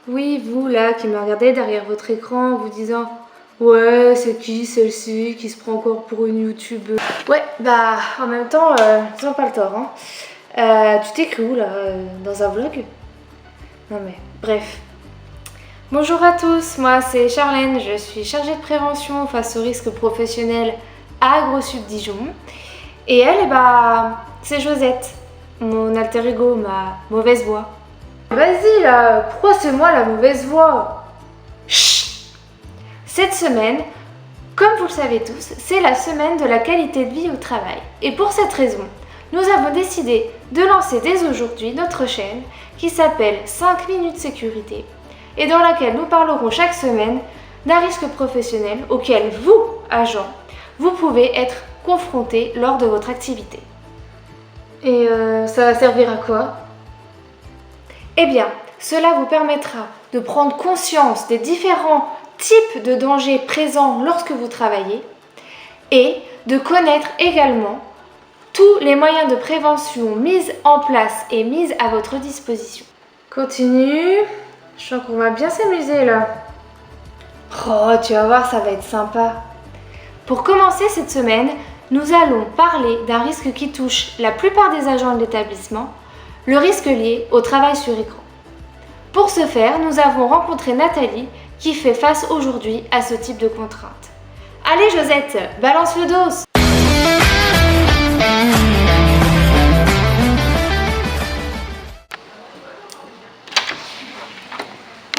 Oui, vous là qui me regardez derrière votre écran en vous disant ouais, c'est qui celle-ci qui se prend encore pour une youtubeuse. Ouais, bah en même temps, ils ont pas le tort, hein. Tu t'écris où là dans un vlog? Non mais bref. Bonjour à tous, moi c'est Charlène, je suis chargée de prévention face aux risques professionnels à AgroSud Dijon. Et elle, c'est Josette, mon alter ego, ma mauvaise voix. Vas-y là, pourquoi c'est moi la mauvaise voix? Chut. Cette semaine, comme vous le savez tous, c'est la semaine de la qualité de vie au travail. Et pour cette raison, nous avons décidé de lancer dès aujourd'hui notre chaîne qui s'appelle 5 minutes sécurité et dans laquelle nous parlerons chaque semaine d'un risque professionnel auquel vous, agents, vous pouvez être confrontés lors de votre activité. Et ça va servir à quoi? Eh bien, cela vous permettra de prendre conscience des différents types de dangers présents lorsque vous travaillez et de connaître également tous les moyens de prévention mis en place et mis à votre disposition. Continue. Je sens qu'on va bien s'amuser là. Oh, tu vas voir, ça va être sympa. Pour commencer cette semaine, nous allons parler d'un risque qui touche la plupart des agents de l'établissement, le risque lié au travail sur écran. Pour ce faire, nous avons rencontré Nathalie qui fait face aujourd'hui à ce type de contraintes. Allez Josette, balance le dos!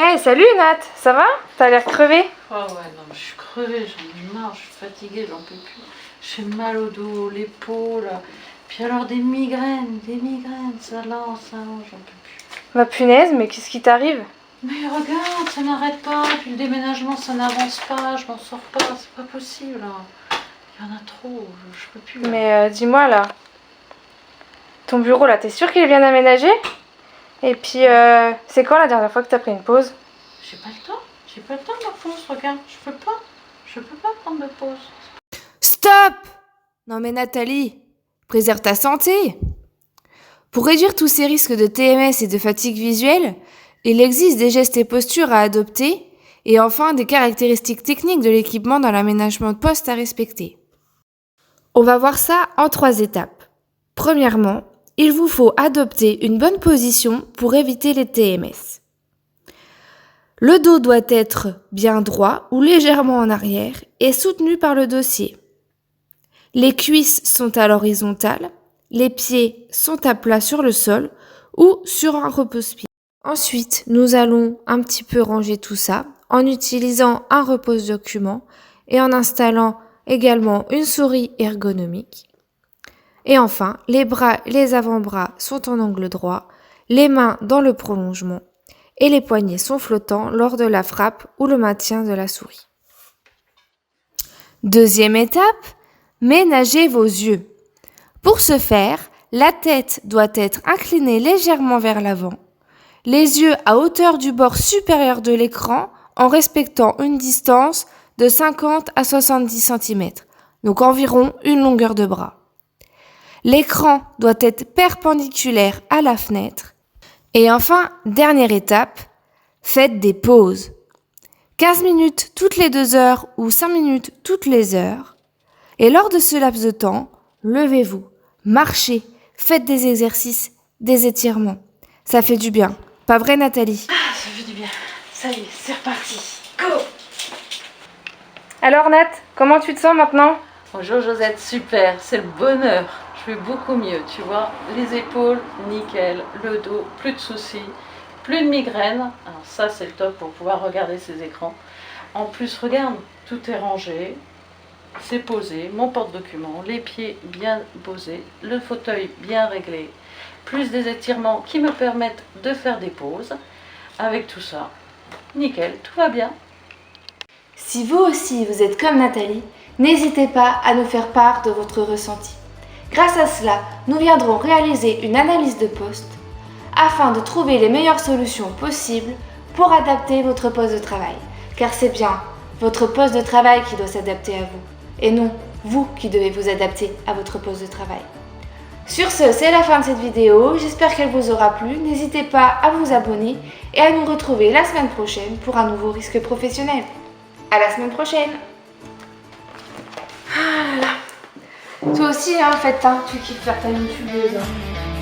Hey, salut Nat, ça va? T'as l'air crevée? Oh ouais, non, je suis crevée, j'en ai marre, je suis fatiguée, j'en peux plus. J'ai mal au dos, l'épaule, puis alors des migraines, ça lance, j'en peux plus. Ma punaise, mais qu'est-ce qui t'arrive? Mais regarde, ça n'arrête pas, puis le déménagement ça n'avance pas, je m'en sors pas, c'est pas possible. Il y en a trop, je peux plus. Mais dis-moi là, ton bureau là, t'es sûre qu'il est bien aménagé? Et puis, c'est quand la dernière fois que t'as pris une pause? J'ai pas le temps de la pause, regarde, je peux pas prendre de pause. Stop! Non mais Nathalie, préserve ta santé. Pour réduire tous ces risques de TMS et de fatigue visuelle, il existe des gestes et postures à adopter et enfin des caractéristiques techniques de l'équipement dans l'aménagement de poste à respecter. On va voir ça en 3 étapes. Premièrement, il vous faut adopter une bonne position pour éviter les TMS. Le dos doit être bien droit ou légèrement en arrière et soutenu par le dossier. Les cuisses sont à l'horizontale, les pieds sont à plat sur le sol ou sur un repose-pied. Ensuite, nous allons un petit peu ranger tout ça en utilisant un repose-document et en installant également une souris ergonomique. Et enfin, les bras et les avant-bras sont en angle droit, les mains dans le prolongement et les poignets sont flottants lors de la frappe ou le maintien de la souris. Deuxième étape, ménagez vos yeux. Pour ce faire, la tête doit être inclinée légèrement vers l'avant, les yeux à hauteur du bord supérieur de l'écran en respectant une distance de 50 à 70 cm, donc environ une longueur de bras. L'écran doit être perpendiculaire à la fenêtre. Et enfin, dernière étape, faites des pauses. 15 minutes toutes les 2 heures ou 5 minutes toutes les heures. Et lors de ce laps de temps, levez-vous, marchez, faites des exercices, des étirements. Ça fait du bien. Pas vrai Nathalie? Ah, ça fait du bien. Ça y est, c'est reparti. Go! Alors Nat, comment tu te sens maintenant? Bonjour Josette, super, c'est le bonheur. Je vais beaucoup mieux, tu vois. Les épaules, nickel. Le dos, plus de soucis. Plus de migraines. Alors ça, c'est le top pour pouvoir regarder ces écrans. En plus, regarde, tout est rangé. C'est posé. Mon porte-document, les pieds bien posés. Le fauteuil bien réglé. Plus des étirements qui me permettent de faire des pauses. Avec tout ça, nickel, tout va bien. Si vous aussi vous êtes comme Nathalie, n'hésitez pas à nous faire part de votre ressenti. Grâce à cela, nous viendrons réaliser une analyse de poste afin de trouver les meilleures solutions possibles pour adapter votre poste de travail. Car c'est bien votre poste de travail qui doit s'adapter à vous et non vous qui devez vous adapter à votre poste de travail. Sur ce, c'est la fin de cette vidéo, j'espère qu'elle vous aura plu. N'hésitez pas à vous abonner et à nous retrouver la semaine prochaine pour un nouveau risque professionnel. À la semaine prochaine. Ah là là. Toi aussi, hein, en fait, hein, tu kiffes faire ta youtubeuse. Hein.